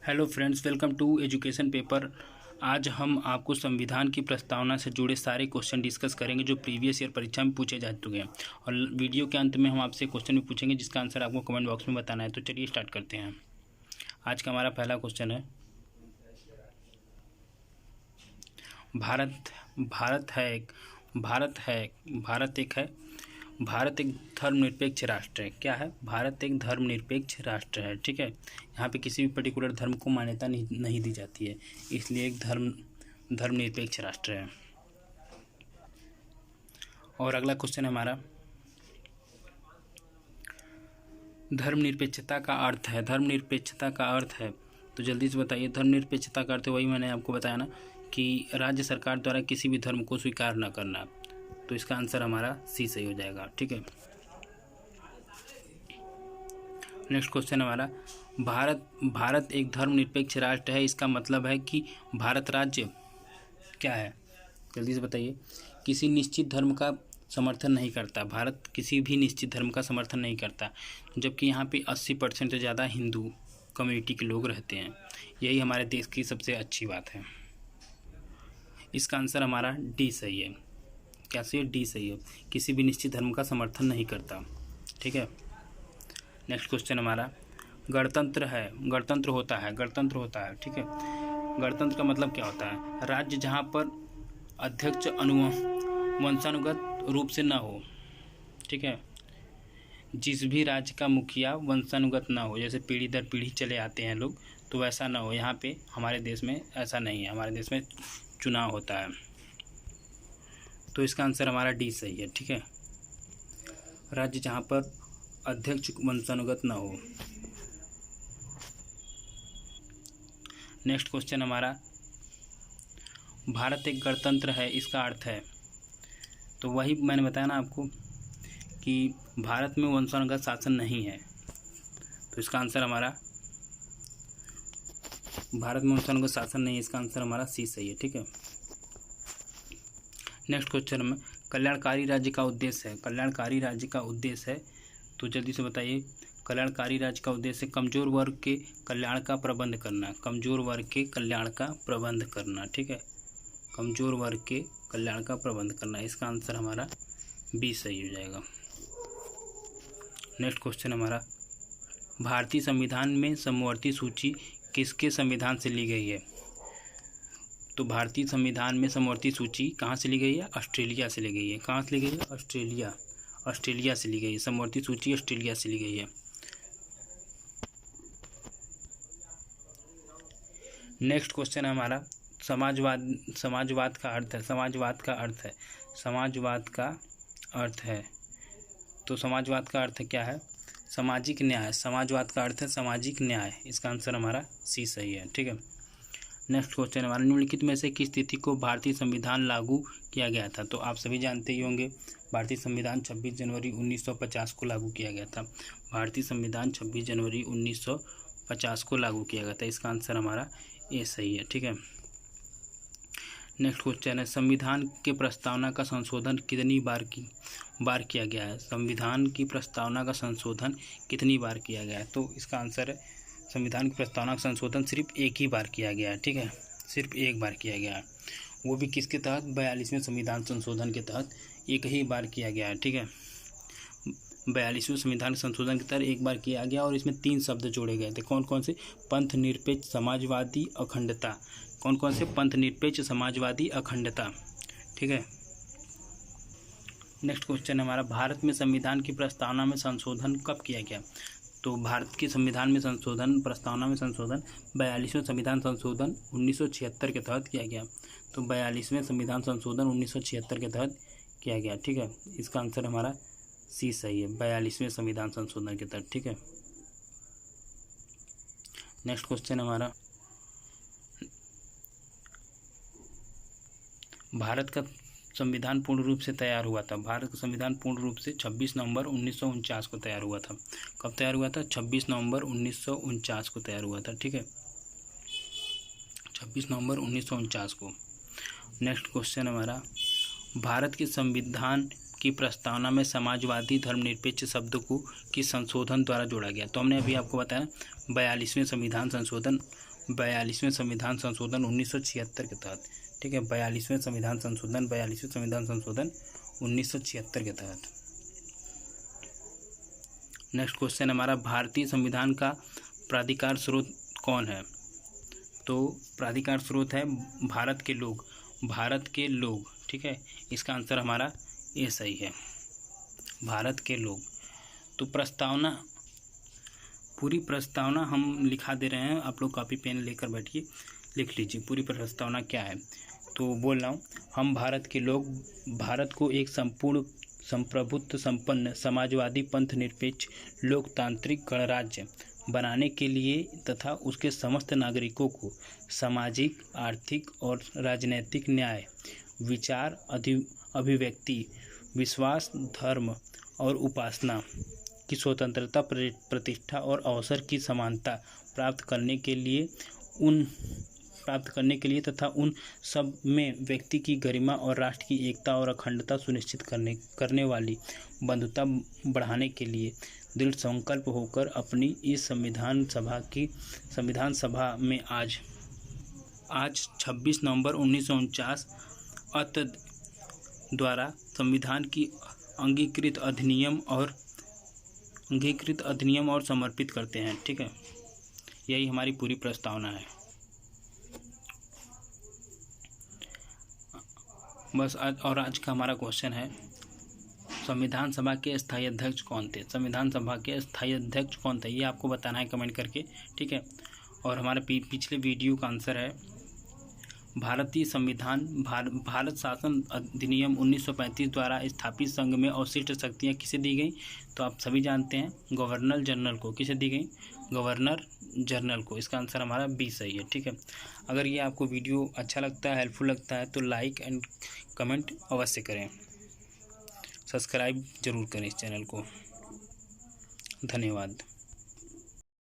Hello friends, welcome to education paper. आज हम आपको संविधान की प्रस्तावना से जुड़े सारे क्वेश्चन डिस्कस करेंगे जो प्रीवियस ईयर परीक्षा में पूछे जा चुके हैं। और वीडियो के अंत में हम आपसे क्वेश्चन भी पूछेंगे जिसका आंसर आपको कमेंट बॉक्स में बताना है। तो चलिए स्टार्ट करते हैं। आज का हमारा पहला क्वेश्चन है, भारत एक धर्मनिरपेक्ष राष्ट्र है। क्या है? भारत एक धर्मनिरपेक्ष राष्ट्र है। ठीक है, यहाँ पे किसी भी पर्टिकुलर धर्म को मान्यता नहीं दी जाती है, इसलिए एक धर्मनिरपेक्ष राष्ट्र है। और अगला क्वेश्चन है हमारा, धर्मनिरपेक्षता का अर्थ है। धर्मनिरपेक्षता का अर्थ है तो जल्दी से बताइए। धर्मनिरपेक्षता का अर्थ वही मैंने आपको बताया ना कि राज्य सरकार द्वारा किसी भी धर्म को स्वीकार न करना। तो इसका आंसर हमारा सी सही हो जाएगा। ठीक है, नेक्स्ट क्वेश्चन हमारा, भारत एक धर्मनिरपेक्ष राष्ट्र है। इसका मतलब है कि भारत राज्य क्या है? जल्दी से बताइए। किसी निश्चित धर्म का समर्थन नहीं करता। भारत किसी भी निश्चित धर्म का समर्थन नहीं करता, जबकि यहाँ पे 80% से ज़्यादा हिंदू कम्युनिटी के लोग रहते हैं। यही हमारे देश की सबसे अच्छी बात है। इसका आंसर हमारा डी सही है। क्या सही है? डी सही है। किसी भी निश्चित धर्म का समर्थन नहीं करता। ठीक है, नेक्स्ट क्वेश्चन हमारा, गणतंत्र होता है। ठीक है, गणतंत्र का मतलब क्या होता है? राज्य जहाँ पर अध्यक्ष वंशानुगत रूप से न हो। ठीक है, जिस भी राज्य का मुखिया वंशानुगत ना हो, जैसे पीढ़ी दर पीढ़ी चले आते हैं लोग, तो वैसा ना हो। यहाँ पे हमारे देश में ऐसा नहीं है। हमारे देश में चुनाव होता है। तो इसका आंसर हमारा डी सही है। ठीक है, राज्य जहाँ पर अध्यक्ष वंशानुगत ना हो। नेक्स्ट क्वेश्चन हमारा, भारत एक गणतंत्र है। इसका अर्थ है तो वही मैंने बताया ना आपको कि भारत में वंशानुगत शासन नहीं है। तो इसका आंसर हमारा, भारत में वंशानुगत शासन नहीं है, इसका आंसर हमारा सी सही है। ठीक है, नेक्स्ट क्वेश्चन में, कल्याणकारी राज्य का उद्देश्य है। कल्याणकारी राज्य का उद्देश्य है तो जल्दी से बताइए। कल्याणकारी राज्य का उद्देश्य कमजोर वर्ग के कल्याण का प्रबंध करना। कमजोर वर्ग के कल्याण का प्रबंध करना। ठीक है, कमजोर वर्ग के कल्याण का प्रबंध करना। इसका आंसर हमारा बी सही हो जाएगा। नेक्स्ट क्वेश्चन हमारा, भारतीय संविधान में समवर्ती सूची किसके संविधान से ली गई है? तो भारतीय संविधान में समवर्ती सूची कहाँ से ली गई है? ऑस्ट्रेलिया से ली गई है। कहाँ से ली गई है? ऑस्ट्रेलिया से ली गई है। समवर्ती सूची ऑस्ट्रेलिया से ली गई है। नेक्स्ट क्वेश्चन है हमारा, समाजवाद का अर्थ है। समाजवाद का अर्थ है तो समाजवाद का अर्थ क्या है? सामाजिक न्याय। समाजवाद का अर्थ है सामाजिक न्याय। इसका आंसर हमारा सी सही है। ठीक है, नेक्स्ट क्वेश्चन हमारा, निम्नलिखित में से किस तिथि को भारतीय संविधान लागू किया गया था? तो आप सभी जानते ही होंगे, भारतीय संविधान 26 जनवरी 1950 को लागू किया गया था। भारतीय संविधान 26 जनवरी 1950 को लागू किया गया था। इसका आंसर हमारा ए सही है। ठीक है, नेक्स्ट क्वेश्चन है, संविधान के प्रस्तावना का संशोधन कितनी बार किया गया है? संविधान की प्रस्तावना का संशोधन कितनी बार किया गया है? तो इसका आंसर है, संविधान की प्रस्तावना का संशोधन सिर्फ एक ही बार किया गया है। ठीक है, सिर्फ एक बार किया गया है। वो भी किसके तहत? 42वें संविधान संशोधन के तहत एक ही बार किया गया है। ठीक है, 42वें संविधान संशोधन के तहत एक बार किया गया और इसमें 3 शब्द जोड़े गए थे। कौन कौन से? पंथ निरपेक्ष, समाजवादी, अखंडता। कौन कौन से? पंथ निरपेक्ष, समाजवादी, अखंडता। ठीक है, नेक्स्ट क्वेश्चन है हमारा, भारत में संविधान की प्रस्तावना में संशोधन कब किया गया? तो भारत के संविधान में प्रस्तावना में संशोधन 42वें संविधान संशोधन 1976 के तहत किया गया। तो 42वें संविधान संशोधन 1976 के तहत किया गया। ठीक है, इसका आंसर हमारा सी सही है, 42वें संविधान संशोधन के तहत। ठीक है, नेक्स्ट क्वेश्चन हमारा, भारत का संविधान पूर्ण रूप से तैयार हुआ था। भारत का संविधान पूर्ण रूप से 26 नवंबर 1949 को तैयार हुआ था। कब तैयार हुआ था? 26 नवंबर 1949 को तैयार हुआ था। ठीक है, 26 नवंबर 1949 को। नेक्स्ट क्वेश्चन हमारा, भारत के संविधान की प्रस्तावना में समाजवादी धर्मनिरपेक्ष शब्द को किस संशोधन द्वारा जोड़ा गया? तो हमने अभी आपको बताया 42वें संविधान संशोधन 42वें संविधान संशोधन 1976 के तहत। ठीक है, 42वें संविधान संशोधन 1976 के तहत। नेक्स्ट क्वेश्चन हमारा, भारतीय संविधान का प्राधिकार स्रोत कौन है? तो प्राधिकार स्रोत है भारत के लोग, भारत के लोग। ठीक है, इसका आंसर हमारा ए सही है, भारत के लोग। तो प्रस्तावना, पूरी प्रस्तावना हम लिखा दे रहे हैं, आप लोग कॉपी पेन लेकर बैठिए, लिख लीजिए पूरी प्रस्तावना क्या है। तो बोल रहा हूँ, हम भारत के लोग भारत को एक संपूर्ण संप्रभुत्व संपन्न समाजवादी पंथ निरपेक्ष लोकतांत्रिक गणराज्य बनाने के लिए तथा उसके समस्त नागरिकों को सामाजिक, आर्थिक और राजनैतिक न्याय, विचार, अभिव्यक्ति, विश्वास, धर्म और उपासना की स्वतंत्रता, प्रतिष्ठा और अवसर की समानता प्राप्त करने के लिए तथा उन सब में व्यक्ति की गरिमा और राष्ट्र की एकता और अखंडता सुनिश्चित करने वाली बंधुता बढ़ाने के लिए दृढ़ संकल्प होकर अपनी इस संविधान सभा में आज 26 नवंबर 1949 अत द्वारा संविधान की अंगीकृत अधिनियम और समर्पित करते हैं। ठीक है, यही हमारी पूरी प्रस्तावना है। बस आज का हमारा क्वेश्चन है, संविधान सभा के स्थायी अध्यक्ष कौन थे? संविधान सभा के स्थायी अध्यक्ष कौन थे, ये आपको बताना है कमेंट करके। ठीक है, और हमारे पिछले वीडियो का आंसर है, भारतीय संविधान भारत शासन अधिनियम 1935 द्वारा स्थापित संघ में अवशिष्ट शक्तियाँ किसे दी गई? तो आप सभी जानते हैं, गवर्नर जनरल को। किसे दी गई? गवर्नर जनरल को। इसका आंसर हमारा बी सही है। ठीक है, अगर ये आपको वीडियो अच्छा लगता है, हेल्पफुल लगता है, तो लाइक एंड कमेंट अवश्य करें, सब्सक्राइब जरूर करें इस चैनल को। धन्यवाद।